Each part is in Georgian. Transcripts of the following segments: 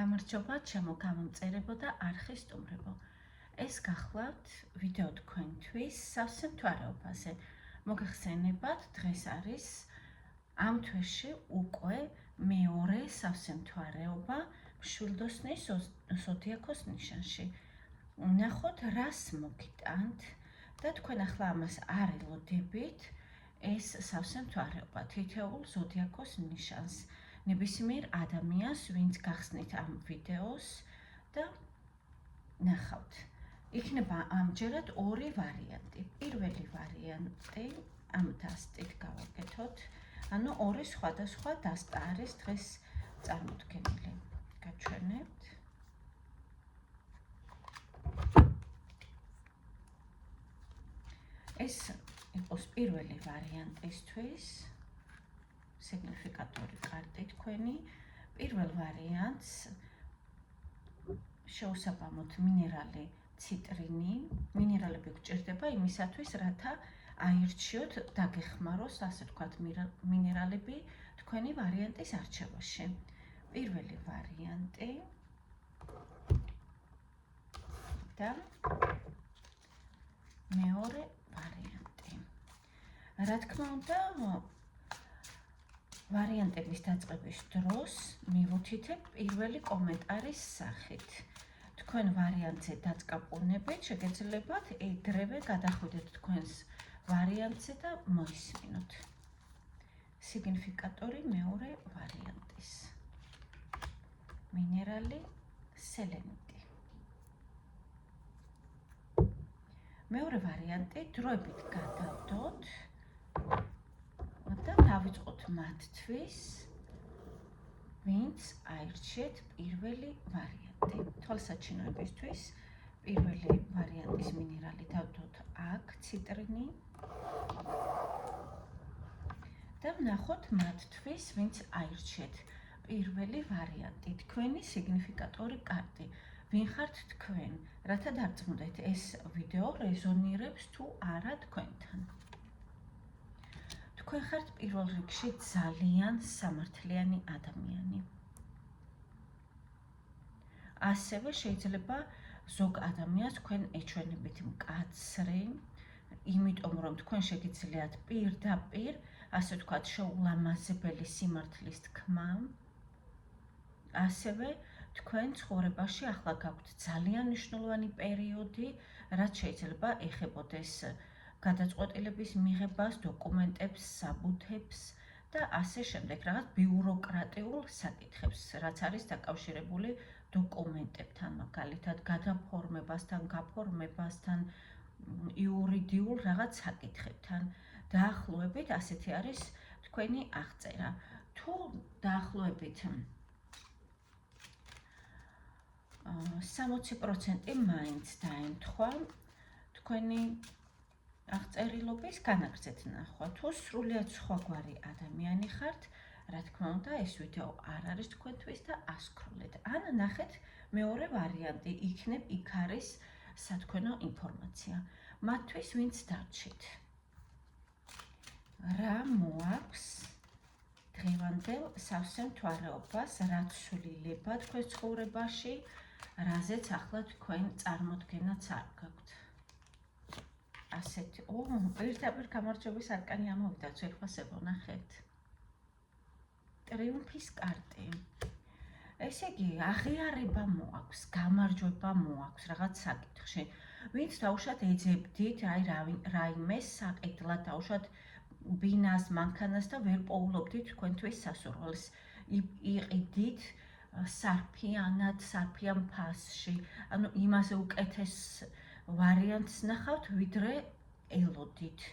გამარჯობა, ჩემო გამომწერებო და არხის სტუმრებო. ეს გახლავთ ვიდეო თქვენთვის სავსე მთვარეობაზე. მოგეხსენებათ, დღეს არის ამ თვეში უკვე მეორე სავსე მთვარეობა მშვილდოსნის ზოდიაქოს ნიშანში. ნახოთ, რას მოგიტანთ და თქვენ ახლა ამას არ ელოდებით. ეს სავსე მთვარეობა თითოეულ ზოდიაქოს ნიშანს. ნებისმიერ ადამიანს, ვინც გახსნით ამ ვიდეოს და ნახავთ. იქნება ამჯერად ორი ვარიანტი. პირველი ვარიანტი ამ დასტით გავაკეთოთ. ანუ ორი სხვადასხვა დასტა არის დღეს წარმოდგენილი. გაჩვენებთ. ეს იყოს პირველი ვარიანტისთვის. სიგნიფიკატორი კარტი თქვენი. პირველ ვარიანტს შეუსაბამოთ მინერალი ციტრინი. მინერალები გჭირდება იმისათვის, რათა აირჩიოთ, დაგეხმაროს, ასე ვთქვათ, მინერალები თქვენი ვარიანტის არჩევაში. პირველი ვარიანტი და მეორე ვარიანტი. რა თქმა უნდა, ვარიანტების დაწყების დროს მივუთითებ პირველი კომენტარის სახით. თქვენ ვარიანტზე დაწყაპუნებით, შეგეძლებათ ეგრევე გადახვიდეთ თქვენს ვარიანტზე და მოისმინოთ. სიგნიფიკატორი მეორე ვარიანტის. მინერალი სელენიტი. მეორე ვარიანტი დროებით გადავდოთ და დავიწყოთ მათთვის, ვინც აირჩიეთ პირველი ვარიანტი. თვალსაჩინოებისთვის პირველი ვარიანტის მინერალი დავდოთ აქ, ციტრინი და ვნახოთ მათთვის, ვინც აირჩიეთ პირველი ვარიანტი. თქვენი სიგნიფიკატორი კარტი. ვინ ხართ თქვენ? რათა დარწმუნდეთ, ეს ვიდეო რეზონირებს თუ არა თქვენთან. თქვენ ხართ პირველ რიგში ძალიან სამართლიანი ადამიანი. ასევე შეიძლება ზოგ ადამიანს თქვენ ეჩვენებით მკაცრი, იმიტომ რომ თქვენ შეგიძლიათ პირდაპირ, ასე ვთქვათ, შეულამაზებელი სიმართლის თქმა. ასევე თქვენ ცხოვრებაში ახლა გაქვთ ძალიან მნიშვნელოვანი პერიოდი, რაც შეიძლება ეხებოდეს გადაწყვეტილების მიღებას, დოკუმენტებს, საბუთებს და ასე შემდეგ, რაღაც ბიუროკრატიულ საკითხებს, რაც არის დაკავშირებული დოკუმენტებთან, მაგალითად, გადაფორმებასთან, გაფორმებასთან, იურიდიულ რაღაც საკითხებთან. დაახლოებით ასეთი არის თქვენი აღწერა. თუ დაახლოებით 60% მაინც დაემთხვა თქვენი აღწერილობის განაგრძეთ ნახვა. თუ სრულიად სხვაგვარი ადამიანი ხართ, რა თქმა უნდა, ეს ვიდეო არ არის თქვენთვის და ასკროლეთ. ან ნახეთ მეორე ვარიანტი, იქნებ იქ არის სათქვენო ინფორმაცია. მათთვის ვინც დარჩით. რა მოაქვს დღევანდელ სავსე მთვარეობას, რაც სულილება თქვენ ცხოვრებაში, რაზეც ახლა თქვენ წარმოდგენაც არ გაქვთ. ასეთი, პირდაპირ გამარჯვების არკანი ამოვიდა, ძვირფასებო, ნახეთ. ტრიუმფის კარტი. ესე იგი, აღიარება მოაქვს, გამარჯვება მოაქვს რაღაც საკითხში. ვინც დაუშვათ ეძებდით, რაიმე საყიდლად დაუშვათ ბინას, მანქანას და ვერ პოულობდით თქვენთვის სასურველს. იყიდით სარფიანად, სარფიან ფასში, ანუ იმაზე უკეთეს ვარიანტს ნახავთ, ვიდრე ელოდით.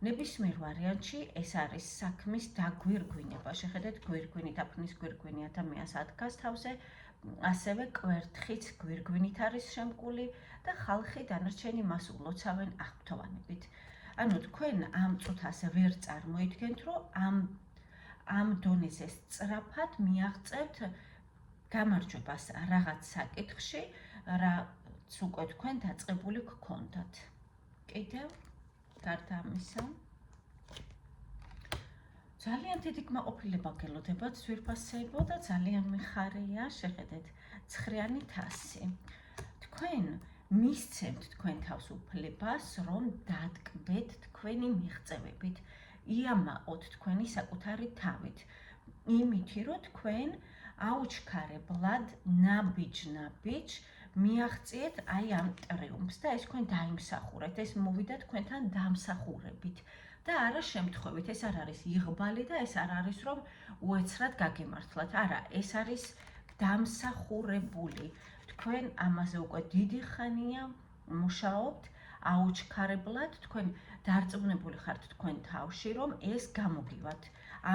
ნებისმიერ ვარიანტში ეს არის საქმის დაგვირგვინება. შეხედეთ, გვირგვინი, დაფნის გვირგვინი ადამიანს ადგას თავზე, ასევე კვერთხიც გვირგვინით არის შემკული და ხალხი დანარჩენი მას ულოცავენ აღფრთოვანებით. ანუ თქვენ ამ წუთას ვერ წარმოიდგენთ, რომ ამ დონეზე სწრაფად მიაღწევთ გამარჯვებას რაღაც საკითხში, რაც უკვე თქვენ დაწყებული გქონდათ. კიდევ გარდა ამისა, ძალიან დიდი კმაყოფილება გელოდებათ ძვირფასეებო და ძალიან მიხარია შეხედეთ ცხრიანი თასი. თქვენ მისცემთ თქვენ თავს უფლებას, რომ დატკბეთ თქვენი მიღწევებით, იამაყოთ თქვენი საკუთარი თავით, იმითი, რომ თქვენ აუჩქარებლად ნაბიჯ მიაღწიეთ აი ამ ტრიუმფს და ეს თქვენ დაიმსახურეთ, ეს მოვიდა თქვენთან დამსახურებით. და არა შემთხვევით, ეს არ არის იღბალი და ეს არ არის რომ უეცრად გაგემართლათ. არა, ეს არის დამსახურებული. თქვენ ამაზე უკვე დიდი ხანია მუშაობთ, აუჩქარებლად თქვენ დარწმუნებული ხართ თქვენ თავში, რომ ეს გამოგივათ.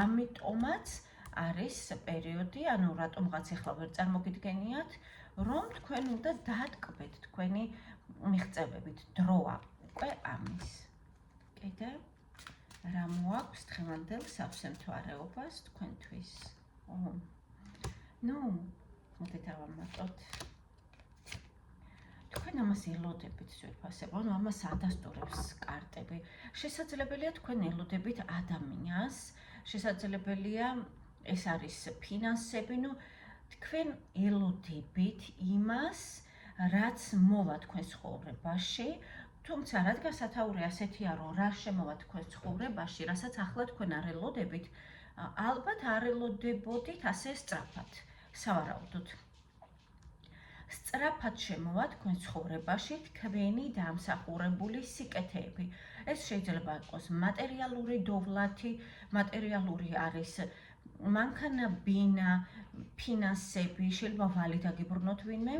ამიტომაც არის პერიოდი, ანუ რატომღაც ახლა ვერ წარმოგიდგენიათ, რომ თქვენ უნდა დატკბეთ თქვენი მიღწევებით. დროა უკვე ამის. კიდე რა მოაქვს დღევანდელ სავსემთვარეობას თქვენთვის? მოდით ავამატოთ. თქვენ ამას ელოდებით ძვირფასებო, ამას ადასტურებს კარტები. შესაძლებელია თქვენ ელოდებით ადამიანს, შესაძლებელია ეს არის ფინანსები, თქვენ ელოდებით იმას, რაც მოვა თქვენ ცხოვრებაში, თუმცა რადგან სათაური ასეთია, რომ რა შემოვა თქვენ ცხოვრებაში, რასაც ახლა თქვენ არ ელოდებით, ალბათ არ ელოდებოდით ასე სწრაფად. სავარაუდოდ. სწრაფად შემოვა თქვენ ცხოვრებაში თქვენი დამსახურებული სიკეთეები. ეს შეიძლება იყოს მატერიალური დოვლათი, მატერიალური არის მანქანა, ბინა, ფინანსები, შეიძლება ვალი დაგიბრუნოთ ვინმე,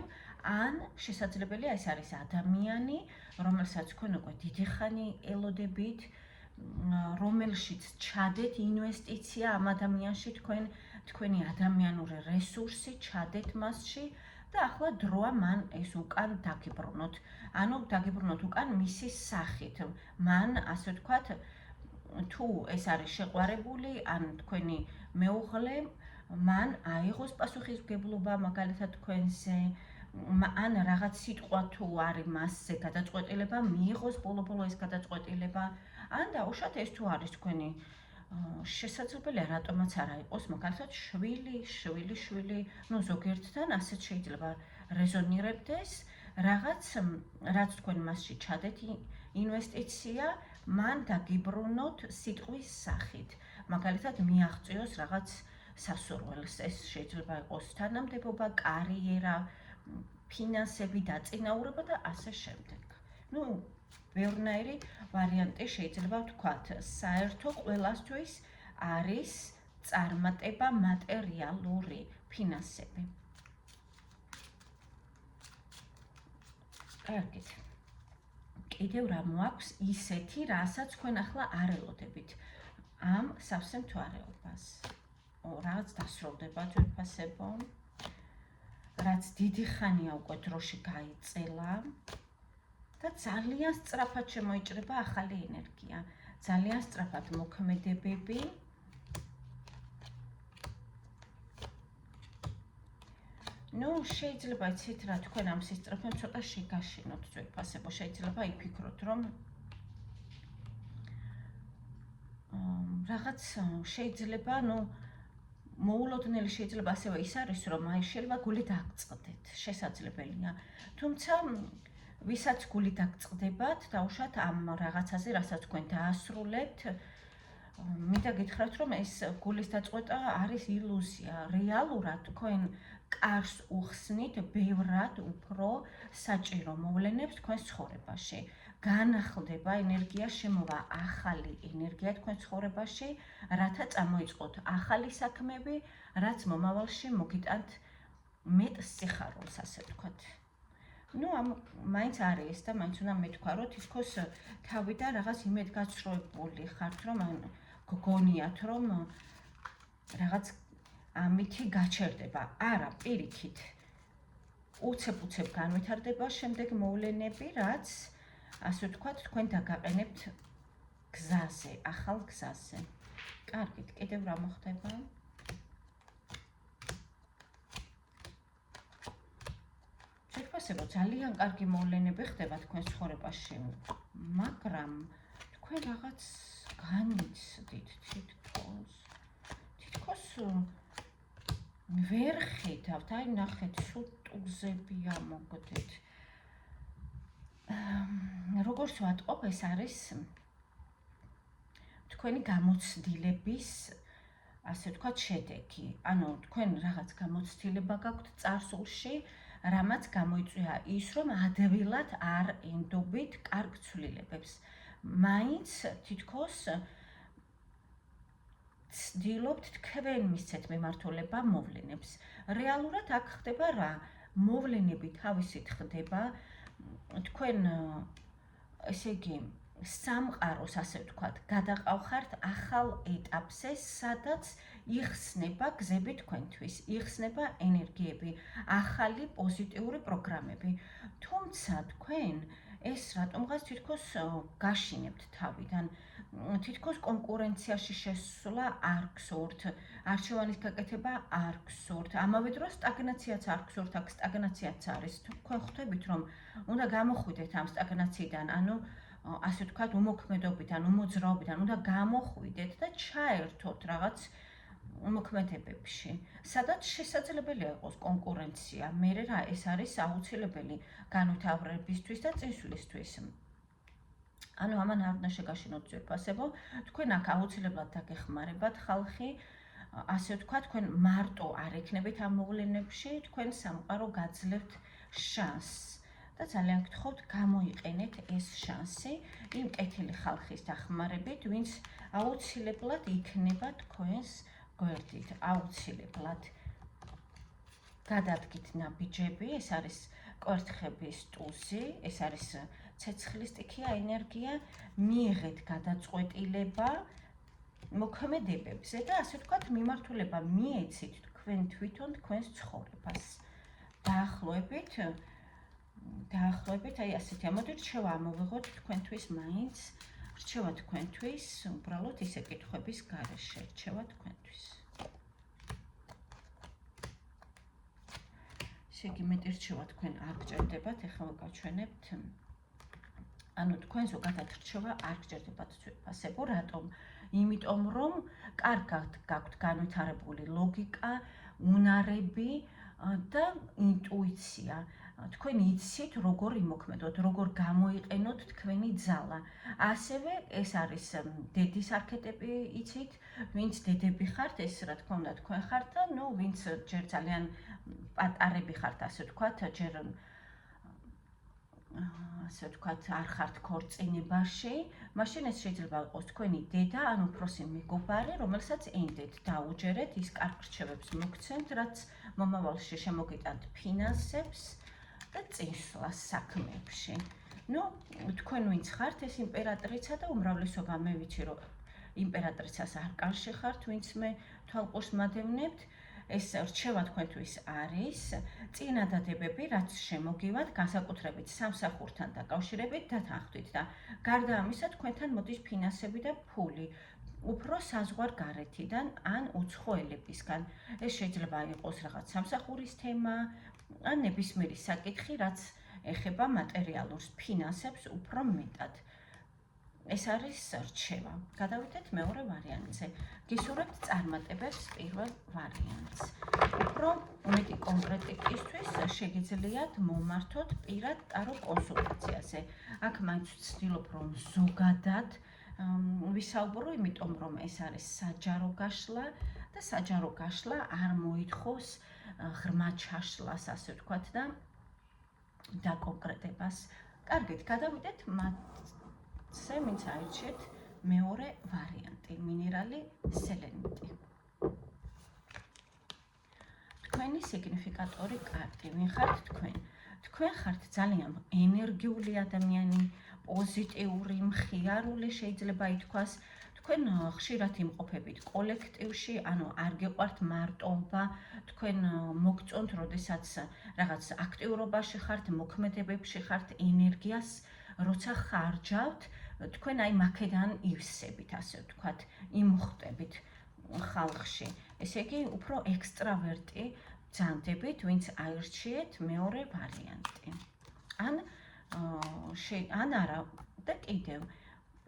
ან შესაძლებელია ეს არის ადამიანი, რომელსაც თქვენ უკვე დიდი ხანი ელოდებით, რომელშიც ჩადეთ ინვესტიცია ამ ადამიანში, თქვენი ადამიანური რესურსი ჩადეთ მასში და ახლა დროა მან ეს უკან დაგიბრუნოთ. ანუ დაგიბრუნოთ უკან მისი სახით. მან, ასე ვთქვათ, თუ ეს არის შეყვარებული, ან თქვენი მეუღლე, მან აიღოს პასუხისმგებლობა მაგალითად თქვენზე, ან რაღაც სიტყვა თუ არის მასზე გადაწყვეტილება, მიიღოს ბოლო-ბოლო ეს გადაწყვეტილება, ან დაუშვათ ეს თუ არის თქვენი შესაძლებელია რატომაც არა იყოს, მაგალითად შვილი, ზოგიერთთან ასეც შეიძლება რეზონირებდეს, რაც თქვენ მასში ჩადეთ ინვესტიცია, მან დაგიბრუნოთ სიტყვის სახით. მაგალითად მიაღწიოს რაღაც სასურველს, ეს შეიძლება იყოს თანამდებობა, კარიერა, ფინანსები, დაწინაურება და ასე შემდეგ. ბევრნაირი ვარიანტი შეიძლება ვთქვათ. საერთო ყველასთვის არის წარმატება მატერიალური ფინანსები. კარგით. კიდევ რა მოაქვს ისეთი, რასაც თქვენ ახლა არ ელოდებით ამ სავსემთვარეობას. რაც დასრულდება ძვირფასებო, რაც დიდი ხანია უკვე დროში გაიწელა და ძალიან სწრაფად შემოიჭრება ახალი ენერგია, ძალიან სწრაფად მოქმედებები. შეიძლება იცით რა, თქვენ ამ სისწრაფემ ცოტა შეგაშინოთ ძვირფასებო, შეიძლება იფიქროთ, რომ რაღაც შეიძლება, მოულოდნელი შეიძლება ასევე ის არის, რომ შეიძლება გული დაგწყდეთ, შესაძლებელია. თუმცა ვისაც გული დაგწყდებათ, დაუშვათ ამ რაღაცაზე, რასაც თქვენ დაასრულებთ, მინდა გითხრათ, რომ ეს გულის დაწყვეტა არის ილუზია. რეალურად თქვენ კარს უხსნით ბევრად უფრო საჭირო მოვლენებს თქვენ ცხოვრებაში. განახლდება ენერგია, შემოვა ახალი ენერგია თქვენ ცხოვრებაში, რათა წამოიწყოთ ახალი საქმეები, რაც მომავალში მოგიტანთ მეტ სიხარულს, ასე ვთქვათ. მაინც არის ეს და მაინც უნდა მეთქვა, რომ თითქოს თავიდან რაღაც იმედგაცრუებული ხართ, რომ გგონიათ, რომ რაღაც ამითი გაჩერდება. არა, პირიქით. უცებ განვითარდება შემდეგ მოვლენები, რაც ასე ვთქვათ, თქვენ დაგაყენებთ გზაზე, ახალ გზაზე. კარგით, კიდევ რა მოხდება? შეფასება ძალიან კარგი მოვლენები ხდება თქვენ ცხოვრებაში, მაგრამ თქვენ რაღაც განიცდით თითქოს ვერ ხედავთ, აი ნახეთ, სულ ტუზებია მოგდით. როგორც ვატყობ, ეს არის თქვენი გამოცდილების, ასე ვთქვათ, შედეგი. ანუ თქვენ რაღაც გამოცდილება გაქვთ წარსულში, რამაც გამოიწვია ის, რომ ადვილად არ ენდობით კარგ ცვლილებებს. მაინც თითქოს ცდილობთ თქვენ მისცეთ მიმართულება მოვლენებს. რეალურად აქ ხდება რა? მოვლენები თავისით ხდება, თქვენ ესე იგი სამყაროს, ასე ვთქვათ, გადაყავხართ ახალ ეტაპზე, სადაც იხსნება გზები თქვენთვის, იხსნება ენერგიები, ახალი პოზიტიური პროგრამები. თუმცა თქვენ ეს რატომღაც თითქოს გაშინებთ თავიდან, თითქოს კონკურენციაში შესვლა არ გსურთ, არჩევანის გაკეთება არ გსურთ, ამავე დროს სტაგნაციაც არ გსურთ, აქ სტაგნაციაც არის. თქვენ ხვდებით, რომ უნდა გამოხვიდეთ ამ სტაგნაციიდან, ანუ ასე ვთქვათ, უმოქმედობიდან, უმოძრაობიდან უნდა გამოხვიდეთ და ჩაერთოთ რაღაც მოქმედებებში, სადაც შესაძლებელია იყოს კონკურენცია. მერე რა, ეს არის აუცილებელი განვითარებისთვის და წინსვლისთვის. ანუ ამან არ უნდა შეგაშინოთ ძვირფასებო, თქვენ აქ აუცილებლად დაგეხმარებათ ხალხი, ასე ვთქვათ, თქვენ მარტო არ ექნებით ამ მოვლენებში, თქვენ სამყარო გაძლევთ შანსს. და ძალიან გთხოვთ, გამოიყენეთ ეს შანსი იმ კეთილი ხალხის დახმარებით, ვინც აუცილებლად იქნება თქვენს გვერდით, აუცილებლად. გადადგით ნაბიჯები, ეს არის კვერთხების ტუზი, ეს არის ცეცხლის სტიქია ენერგია, მიიღეთ გადაწყვეტილება მოქმედებებზე და ასე ვთქვათ, მიმართულება მიეცით თქვენ თვითონ თქვენს ცხოვრებას. დაახლოებით, აი ასეთი, ამოდით რჩევა ამოვიღოთ თქვენთვის მაინც, რჩევა თქვენთვის, უბრალოდ ისე კითხვების გარეშე, რჩევა თქვენთვის. ესე იგი, მეტი რჩევა თქვენ არ გჭირდებათ, ეხლა ვიკაჩვენებთ. ანუ თქვენ ზოგადად რჩევა არ გჭირდებათ ძვირფასებო, რატომ? იმიტომ რომ კარგად გაქვთ განვითარებული ლოგიკა, უნარები და ინტუიცია. თქვენ იცით, როგორ იმოქმედოთ, როგორ გამოიყენოთ თქვენი ძალა. ასევე ეს არის დედის არქეტიპი იცით, ვინც დედები ხართ, ეს რა თქმა უნდა თქვენ ხართ და ვინც ჯერ ძალიან პატარები ხართ, ასე ვთქვათ, ჯერ ასე ვთქვათ, არ ხართ ქორწინებაში, მაშინ ეს შეიძლება იყოს თქვენი დედა, ან უფროსი მეგობარი, რომელსაც ენდეთ დაუჯერეთ, ის კარგ რჩევებს მოგცემთ, რაც მომავალში შემოგიტანთ ფინანსებს და წინსვლას საქმეებში. თქვენ ვინც ხართ, ეს იმპერატრიცა და უმრავლესობა მე ვიცი, რომ იმპერატრიცას არკანში ხართ, ვინც მე თვალყურს მადევნებთ. ეს რჩევა თქვენთვის არის წინადადებები, რაც შემოგივათ, განსაკუთრებით სამსახურთან დაკავშირებით დათანხმდით და გარდა ამისა თქვენთან მოდის ფინანსები და ფული, უფრო საზღვარგარეთიდან ან უცხო ელებისგან. ეს შეიძლება იყოს რაღაც სამსახურის თემა, ან ნებისმიერი საკითხი, რაც ეხება მატერიალურს, ფინანსებს უფრო მეტად. ეს არის რჩევა. გადავიდეთ მეორე ვარიანტზე. გისურვებთ წარმატებებს პირველ ვარიანტს. უფრო მეტი კონკრეტიკისთვის შეგიძლიათ მომართოთ პირად ტარო კონსულტაციაზე. აქ მაინც ვცდილობ, რომ ზოგადად ვისაუბრო, იმიტომ რომ ეს არის საჯარო გაშლა და საჯარო გაშლა არ მოითხოვს ღრმა ჩაშლას, ასე ვთქვათ და დაკონკრეტებას. კარგით, გადავიდეთ მათზე, ვინც აირჩიეთ მეორე ვარიანტი, მინერალი სელენიტი. თქვენი სიგნიფიკატორი კარტი, ვინ ხართ თქვენ? თქვენ ხართ ძალიან ენერგიული ადამიანი, პოზიტიური, მხიარული შეიძლება ითქვას. თქვენ ხშირად იმყოფებით კოლექტივში, ანუ არ გეყვართ მარტოობა, თქვენ მოგწონთ, როდესაც რაღაც აქტიურობაში ხართ, მოქმედებებში ხართ, ენერგიას როცა ხარჯავთ, თქვენ აი მაქედან ივსებით, ასე ვთქვათ, იმხვდებით ხალხში. ესე იგი, უფრო ექსტრავერტი ბრძანდებით, ვინც აირჩიეთ მეორე ვარიანტი. ან არა და კიდევ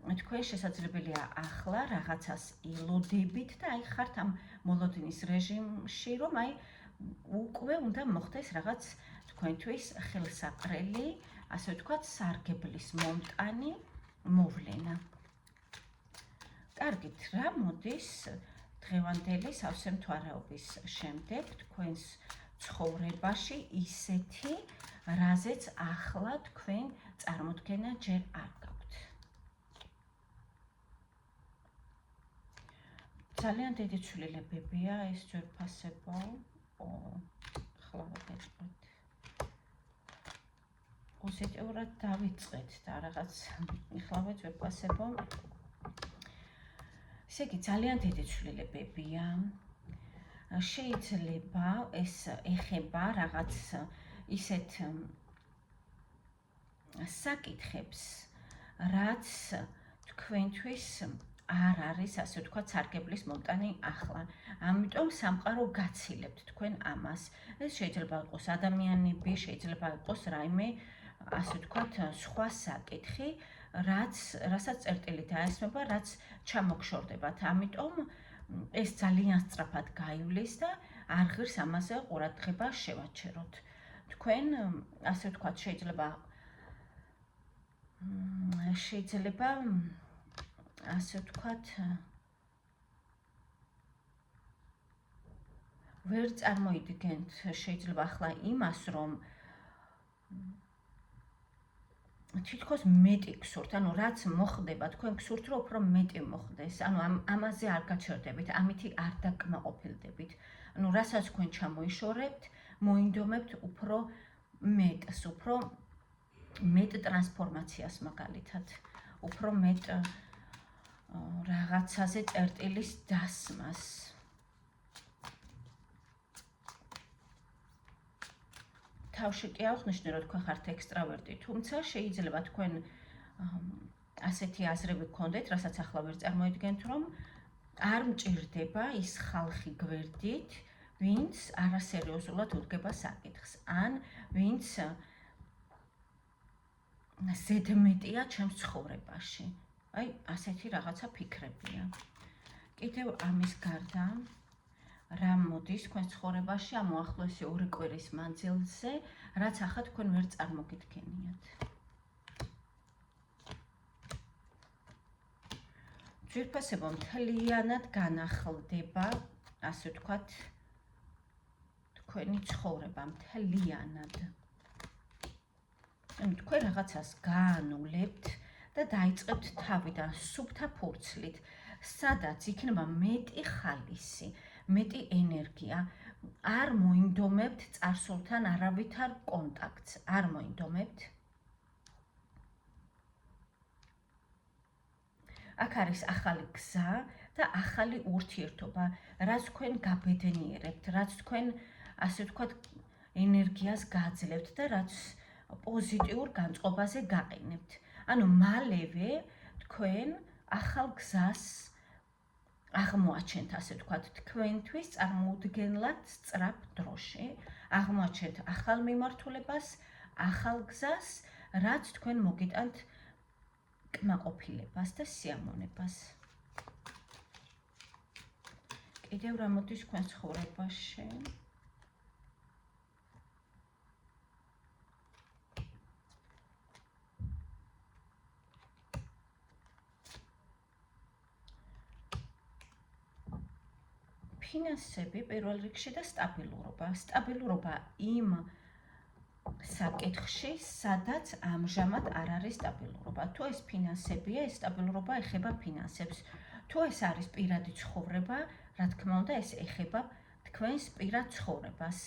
თქვენ შესაძლებელია ახლა რაღაცას ელოდებით და აი ხართ ამ მოლოდინის რეჟიმში, რომ აი უკვე უნდა მოხდეს რაღაც თქვენთვის ხელსაყრელი, ასე ვთქვათ, სარგებლის მომტანი მოვლენა. კარგით, რა მოდის დღევანდელი სავსე მთვარეობის შემდეგ თქვენს ცხოვრებაში ისეთი, რაზეც ახლა თქვენ წარმოდგენა ჯერ არ გაქვთ. ძალიან დიდი ცვლილებებია ეს ძვირფასებო. ახლა ვაგეწყოთ. პოზიტიურად დავიწყეთ და რაღაც ეხლავე ძვირფასებო. ესე იგი, ძალიან დიდი ცვლილებებია. შეიძლება ეს ეხება რაღაც ისეთ საკითხებს, რაც თქვენთვის არ არის, ასე ვთქვათ, სარგებლის მომტანი ახლა. ამიტომ სამყარო გაცილებთ თქვენ ამას. ეს შეიძლება იყოს ადამიანები, შეიძლება იყოს რაიმე, ასე ვთქვათ, სხვა საკითხი, რასაც წერტილი დაესმება, რაც ჩამოგშორდებათ. ამიტომ ეს ძალიან სწრაფად გაივლის და არ ღირს ამაზე ყურადღება შევაჩეროთ. თქვენ, ასე ვთქვათ, შეიძლება ასე ვთქვათ, ვერ წარმოიდგენთ შეიძლება ახლა იმას, რომ თითქოს მეტი გსურთ, ანუ რაც მოხდება, თქვენ გსურთ, რომ უფრო მეტი მოხდეს, ანუ ამაზე არ გაჩერდებით, ამითი არ დაკმაყოფილდებით. ანუ რასაც თქვენ ჩამოიშორებთ, მოინდომებთ უფრო მეტს, უფრო მეტ ტრანსფორმაციას მაგალითად, უფრო მეტ რაღაცაზე წერტილის დასმას. თავში კი აღნიშნე, რომ თქვენ ხართ ექსტრავერტი, თუმცა შეიძლება თქვენ ასეთი აზრები გქონდეთ, რასაც ახლა ვერ წარმოიდგენთ, რომ არ მჭირდება ის ხალხი გვერდით, ვინც არასერიოზულად უდგება საკითხს, ან ვინც ზედმეტია ჩემს ცხოვრებაში. აი, ასეთი რაღაცა ფიქრებია. კიდევ ამის გარდა, რა მოდის თქვენ ცხოვრებაში ამ უახლოესი 2 კვირის მანძილზე, რაც ახლა თქვენ ვერ წარმოგიდგენიათ. ძვირფასებო მთლიანად განახლდება, ასე ვთქვათ, თქვენი ცხოვრება მთლიანად. თქვენ რაღაცას გაანულებთ და დაიწყებთ თავიდან სუფთა ფურცლით, სადაც იქნება მეტი ხალისი, მეტი ენერგია, არ მოინდომებთ წარსულთან არავითარ კონტაქტს, არ მოინდომებთ. აქ არის ახალი გზა და ახალი ურთიერთობა, რაც თქვენ გაბედნიერებთ, რაც თქვენ, ასე ვთქვათ, ენერგიას გააძლევთ და რაც პოზიტიურ განწყობაზე გაყინებთ. ანუ მალევე თქვენ ახალ გზას აღმოაჩენთ, ასე ვთქვათ, თქვენთვის წარმოუდგენლად სწრაფ დროში, აღმოაჩენთ ახალ მიმართულებას, ახალ გზას, რაც თქვენ მოგიტანთ კმაყოფილებას და სიამონებას. კიდევ რა მოდის თქვენ ცხოვრებაში? ფინანსები პირველ რიგში და სტაბილურობა. სტაბილურობა იმ საკითხში, სადაც ამჟამად არ არის სტაბილურობა. თუ ეს ფინანსებია, ეს სტაბილურობა ეხება ფინანსებს. თუ ეს არის პირადი ცხოვრება, რა თქმა უნდა, ეს ეხება თქვენს პირად ცხოვრებას.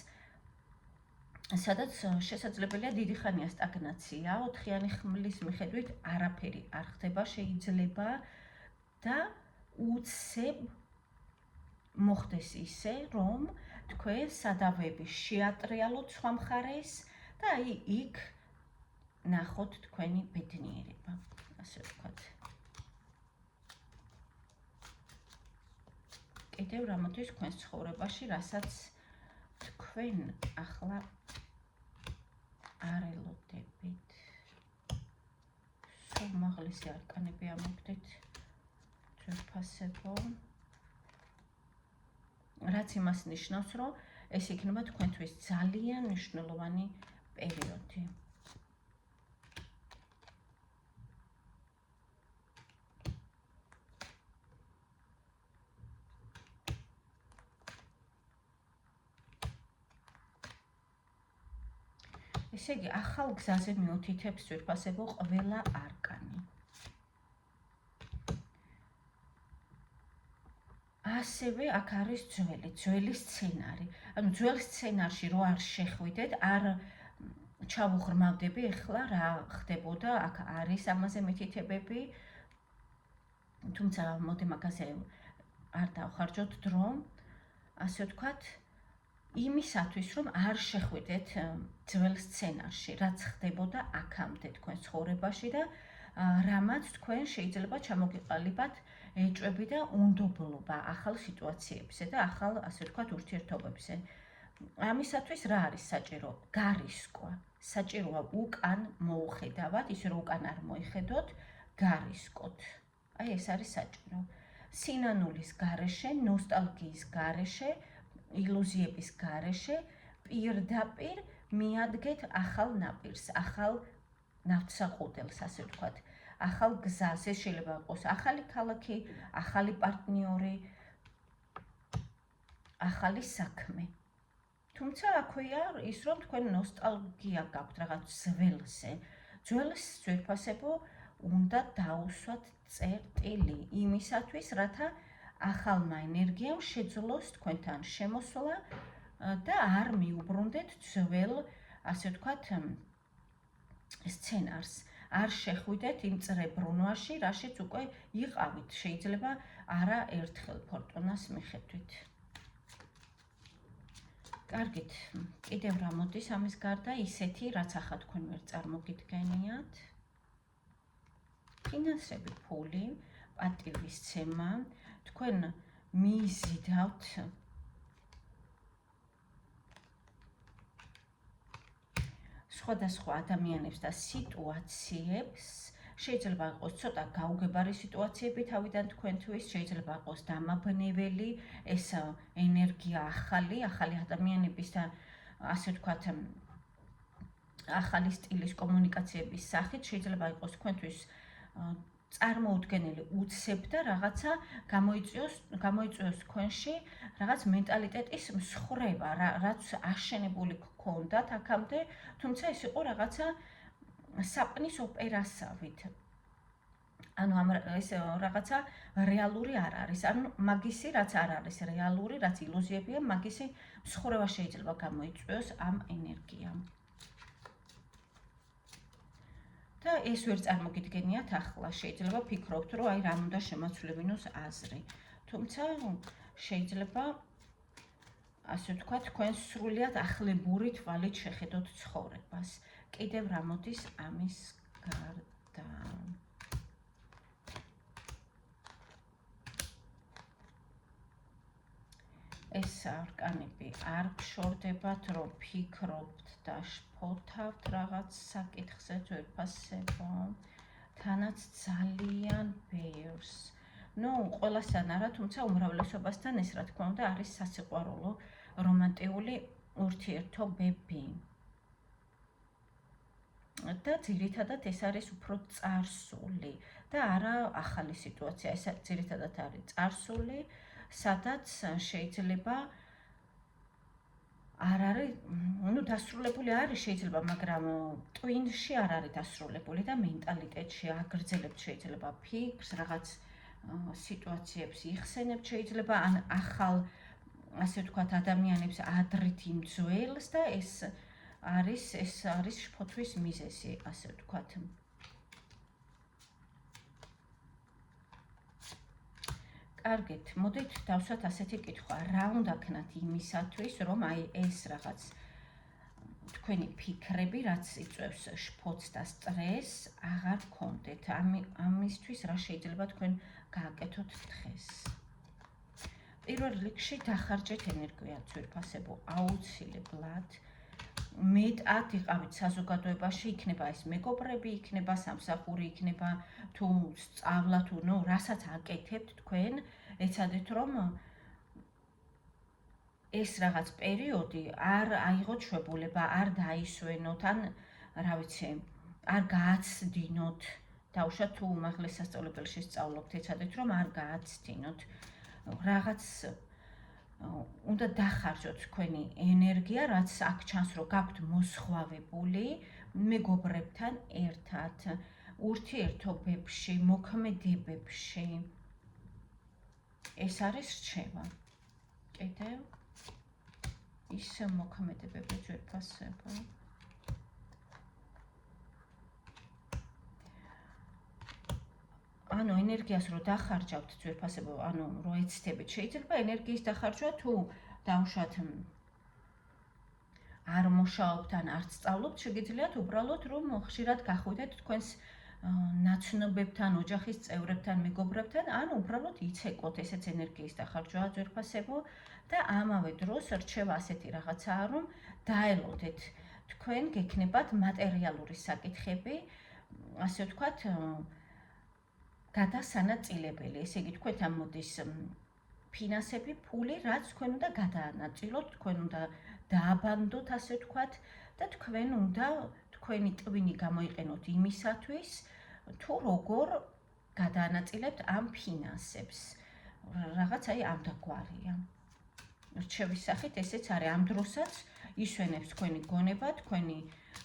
სადაც შესაძლებელია დიდი ხანია სტაგნაცია, 4-იანი ხმლის მიხედვით არაფერი არ ხდება შეიძლება და უცებ მოხდეს ისე, რომ თქვენ სადავეები შეატრიალოთ სხვა მხარეს და აი იქ ნახოთ თქვენი ბედნიერება, ასე ვთქვათ. კიდევ რა მოდის თქვენს ცხოვრებაში, რასაც თქვენ ახლა არ ელოდებით. სულ მაღლა უმაღლესი არკანები ამოგდით ძვირფასებო. რაც იმას ნიშნავს, რომ ეს იქნება თქვენთვის ძალიან მნიშვნელოვანი პერიოდი. ესე იგი, ახალ გზაზე მიუთითებს ძვირფასებო ყველა არკანი. ასევე აქ არის ძველი სცენარი. ანუ ძველ სცენარში რო არ შეხვიდეთ, არ ჩავუღრმავდები ახლა რა ხდებოდა, აქ არის ამაზე მითითებები. თუმცა მოდი მაგაზე არ დავხარჯოთ დრო. ასე ვთქვათ, იმისათვის, რომ არ შეხვიდეთ ძველ სცენარში, რაც ხდებოდა აქამდე თქვენ ცხოვრებაში და რამაც თქვენ შეიძლება ჩამოგიყალიბათ ეჭვები და უნდობლობა ახალ სიტუაციებზე და ახალ, ასე ვთქვათ, ურთიერთობებზე. ამისათვის რა არის საჭირო? გარისკვა. საჭიროა უკან მოუხედავად, ისე რომ უკან არ მოიხედოთ, გარისკოთ. აი ეს არის საჭირო. სინანულის გარეშე, ნოსტალგიის გარეშე, ილუზიების გარეშე პირდაპირ მიადგეთ ახალ ნაპირს, ახალ ნავთსაყუდელს, ასე ვთქვათ, ახალ გზას. ეს შეიძლება იყოს ახალი ქალაქი, ახალი პარტნიორი, ახალი საქმე. თუმცა აქვეა ის, რომ თქვენ ნოსტალგია გაქვთ რაღაც ძველზე. ძველს ძვირფასებო უნდა დაუსვათ წერტილი იმისათვის, რათა ახალმა ენერგიამ შეძლოს თქვენთან შემოსვლა და არ მიუბრუნდეთ ძველ, ასე ვთქვათ, სცენარს. არ შეხვიდეთ იმ წრებრუნვაში, რაშიც უკვე იყავით, შეიძლება არა ერთხელ ფორტუნას მიხედვით. კარგით, კიდევ რა მოდის ამის გარდა, ისეთი, რაც ახლა თქვენ ვერ წარმოგიდგენიათ. ფინანსები, ფული, პატივისცემა, თქვენ მიიზიდავთ სხვადასხვა ადამიანებს და სიტუაციებს. შეიძლება იყოს ცოტა გაუგებარი სიტუაციები თავიდან თქვენთვის, შეიძლება იყოს დამაბნეველი, ეს ენერგია ახალი ადამიანების და ასე ვთქვათ, ახალი სტილის კომუნიკაციების სახით, შეიძლება იყოს თქვენთვის წარმოუდგენელი უცებ და რაღაცა გამოიწვიოს თქვენში რაღაც მენტალიტეტის მსხრევა, რაც აშენებული გქონდათ აქამდე, თუმცა ეს იყო რაღაცა საპნის ოპერასავით. ანუ ეს რაღაცა რეალური არ არის. ანუ მაგისი რაც არ არის რეალური, რაც ილუზიებია, მაგისი მსხრევა შეიძლება გამოიწვიოს ამ ენერგიამ. და ეს ვერ წარმოგიდგენიათ ახლა, შეიძლება ფიქრობთ, რომ აი რამ უნდა შემოცვლებინოს აზრი. თუმცა შეიძლება ასე ვთქვათ, თქვენ სრულიად ახლებური თვალით შეხედოთ ცხოვრებას. კიდევ რა მოდის ამის გარდა? ეს არკანები არ გშორდებათ, რომ ფიქრობთ და შფოთავთ რაღაც საკითხზე ძვირფასებო, თანაც ძალიან ბევრს. ნუ ყველასთან არა, თუმცა უმრავლესობასთან ეს რა თქმა უნდა არის სასიყვარულო რომანტიული ურთიერთობები. და ძირითადად ეს არის უფრო წარსული და არა ახალი სიტუაცია. ეს ძირითადად არის წარსული, სადაც შეიძლება არ არის, ну დასრულებული არის შეიძლება, მაგრამ ტვინში არ არის დასრულებული და მენტალიტეტში აგრძელებთ შეიძლება ფიქრს, რაღაც სიტუაციებს იხსენებთ შეიძლება, ან ახალ, ასე ვთქვათ, ადამიანებს ადრით იმ ძველს და ეს არის შფოთვის მიზეზი, ასე ვთქვათ. კარგით, მოდით დავსვათ ასეთი კითხვა, რა უნდა ქნათ იმისათვის, რომ აი ეს რაღაც თქვენი ფიქრები, რაც იწვევს შფოთს და სტრესს, აღარ გქონდეთ. ამისთვის რა შეიძლება თქვენ გააკეთოთ დღეს? პირველ რიგში დახარჯეთ ენერგია ძვირფასებო, აუცილებლად. მეტად იყავით საზოგადოებაში, იქნება ეს მეგობრები, იქნება სამსახური, იქნება თუ სწავლა, თუ რასაც აკეთებთ თქვენ, ეცადეთ რომ ეს რაღაც პერიოდი არ აიღოთ შვებულება, არ დაისვენოთ, ან რა ვიცი, არ გააცდინოთ. დავუშვათ თუ უმაღლეს სასწავლებელში სწავლობთ, ეცადეთ რომ არ გააცდინოთ. რაღაც უნდა დახარჯოთ თქვენი ენერგია, რაც აქ ჩანს, რომ გაქვთ მოსხვავებული მეგობრებთან ერთად, ურთიერთობებში, მოქმედებებში. ეს არის რჩევა. კიდევ ის მოქმედებები ძვირფასება. ანუ ენერგიას რო დახარჯავთ ძვირფასება, ანუ რო ეცდებით, შეიძლება ენერგიის დახარჯვა თუ დავუშვათ არ მუშაობთ ან არ სწავლობთ, შეგიძლიათ უბრალოდ რომ ხშირად გახვიდეთ თქვენს ნაცნობებთან, ოჯახის წევრებთან, მეგობრებთან, ან უბრალოდ იცეკვოთ, ესეც ენერგიის დახარჯვაა ძვირფასებო და ამავე დროს რჩევა ასეთი რაღაცაა, რომ დაელოდეთ თქვენ გექნებათ მატერიალური საკითხები, ასე ვთქვათ, გადასანაწილებელი, ესე იგი თქვენთან მოდის ფინანსები, ფული, რაც თქვენ უნდა გადაანაწილოთ, თქვენ უნდა დააბანდოთ, ასე ვთქვათ, და თქვენ უნდა თქვენი ტვინი გამოიყენოთ იმისათვის, თუ როგორ გადაანაწილებთ ამ ფინანსებს. რაღაც აი ამდაგვარია. რჩევის სახით ესეც არის, ამ დროსაც ისვენებს თქვენი გონება, თქვენი,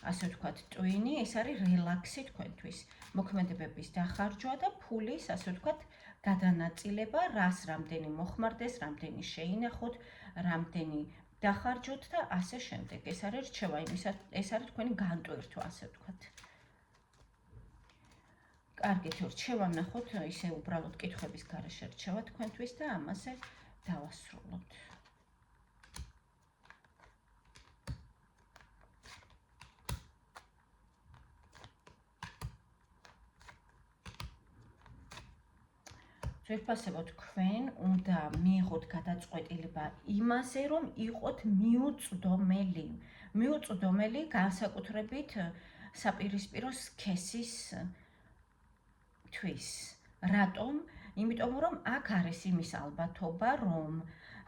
ასე ვთქვათ, ტვინი, ეს არის რელაქსი თქვენთვის. მოქმედებების დახარჯვა და ფულის, ასე ვთქვათ, გადანაწილება, რას რამდენი მოხმარდეს, რამდენი შეინახოთ, რამდენი დახარჯოთ და ასე შემდეგ. ეს არის რჩევა იმისა, ეს არის თქვენი განტვირთვა, ასე ვთქვათ. კარგით, რჩევა ვნახოთ, ისე უბრალოდ კითხვების გარეშე რჩევა თქვენთვის და ამაზე დავასრულოთ. ძვირფასებო, თქვენ უნდა მიიღოთ გადაწყვეტილება იმაზე, რომ იყოთ მიუწვდომელი. მიუწვდომელი განსაკუთრებით საპირისპირო სქესის თვის. რატომ? იმიტომ რომ აქ არის იმის ალბათობა, რომ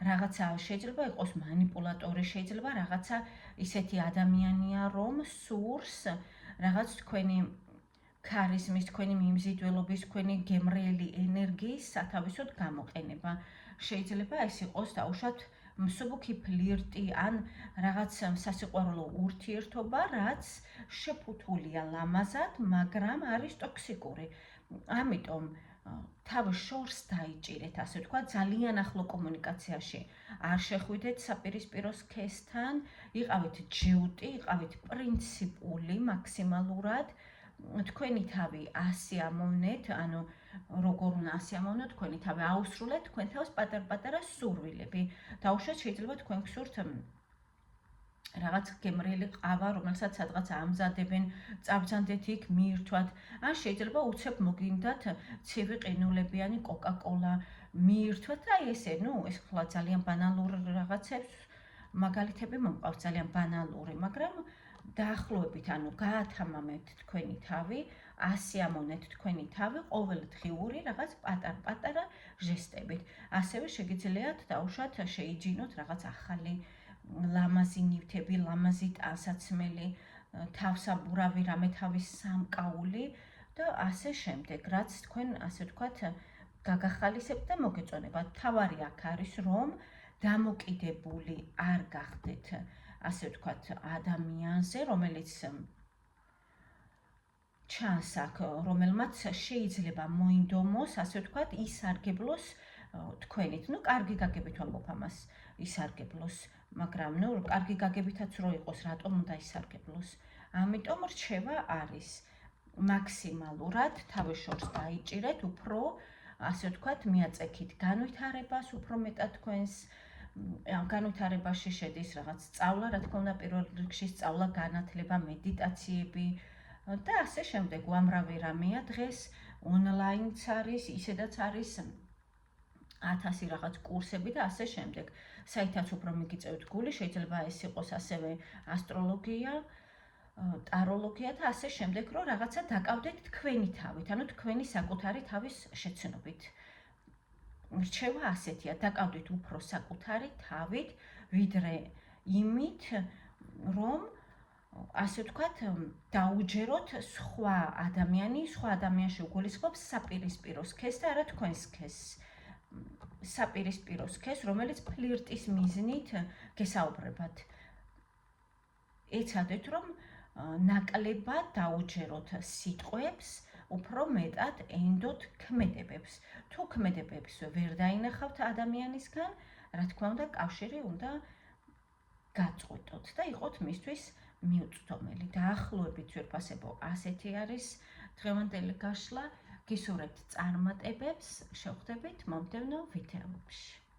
რაღაცა შეიძლება იყოს მანიპულატორი, შეიძლება რაღაცა ისეთი ადამიანია, რომ სურს რაღაც თქვენი ქარიზმის, თქვენი მიმზიდველობის, თქვენი გემრიელი ენერგიის სათავისოდ გამოყენება. შეიძლება ეს იყოს დაუშვათ მსუბუქი ფლირტი ან რაღაც სასიყვარულო ურთიერთობა, რაც შეფუთულია ლამაზად, მაგრამ არის ტოქსიკური. ამიტომ თავის შორს დაიჭირეთ, ასე ვთქვათ, ძალიან ახლო კომუნიკაციაში არ შეხვიდეთ საპირისპირო სქესთან, იყავით ჯიუტი, იყავით პრინციპული მაქსიმალურად, თქვენი თავი ასიამოვნეთ, ანუ როგორ უნდა ასიამოვნოთ, თქვენი თავი აუსრულეთ, თქვენ თავს პატარ-პატარა სურვილები. დავუშვათ, შეიძლება თქვენ გსურთ რაღაც გემრიელი ყავა, რომელსაც სადღაც ამზადებენ, წაბრძანდეთ იქ მიირთვათ, ან შეიძლება უცებ მოგინდათ ცივი ყინულებიანი კოკა-კოლა მიირთვათ და აი ესე, ეს ხლა ძალიან ბანალური რაღაცებს მაგალითები მომყავს, ძალიან ბანალური, მაგრამ დაახლოებით, ანუ გაათამამეთ თქვენი თავი, ასიამოვნეთ თქვენი თავი ყოველდღიური რაღაც პატარ-პატარა ჟესტებით. ასევე შეგიძლიათ დავუშვათ შეიჯინოთ რაღაც ახალი ლამაზი ნივთები, ლამაზი ტანსაცმელი, თავსაბურავი, რამე თავის სამკაული და ასე შემდეგ, რაც თქვენ, ასე ვთქვათ, გაგახალისებთ და მოგეწონებათ. თავარი აქ არის, რომ დამოკიდებული არ გახდეთ, ასე ვთქვათ, ადამიანზე, რომელიც ჩანს აქ, რომელმაც შეიძლება მოინდომოს, ასე ვთქვათ, ისარგებლოს თქვენით. კარგი გაგებით ვამბობ ამას, ისარგებლოს, მაგრამ კარგი გაგებითაც რო იყოს, რატომ უნდა ისარგებლოს? ამიტომ რჩევა არის მაქსიმალურად თავის შორს დაიჭირეთ, უფრო, ასე ვთქვათ, მიაწექით განვითარებას, უფრო მეტად თქვენს განვითარებაში შედის რაღაც სწავლა, რა თქმა უნდა, პირველ რიგში სწავლა, განათლება, მედიტაციები და ასე შემდეგ. უამრავი რამეა დღეს, ონლაინიც არის, ისედაც არის 1000 რაღაც კურსები და ასე შემდეგ. საითაც უფრო მიგიწევთ გული, შეიძლება ეს იყოს ასევე ასტროლოგია, ტაროლოგია და ასე შემდეგ, რომ რაღაცა დაკავდეთ თქვენი თავით, ანუ თქვენი საკუთარი თავის შეცნობით. რჩევა ასეთია, დაკავდით უფრო საკუთარი თავით, ვიდრე იმით, რომ ასე ვთქვათ, დაუჯეროთ სხვა ადამიანში უგულისხმობს საპირისპირო სქესს და არა თქვენს სქესს. საპირისპირო სქესს, რომელიც ფლირტის მიზნით გესაუბრებათ. ეცადეთ, რომ ნაკლებად დაუჯეროთ სიტყვებს, უფრო მეტად ენდოთ ქმედებებს. თუ ქმედებებს ვერ დაინახავთ ადამიანისგან, რა თქმა უნდა, კავშირი უნდა გაწყვეტოთ და იყოთ მისთვის მიუწვდომელი. დაახლოებით ძვირფასებო ასეთი არის დღევანდელი გაშლა. გისურვებთ წარმატებებს, შევხვდებით მომდევნო ვიდეოებში.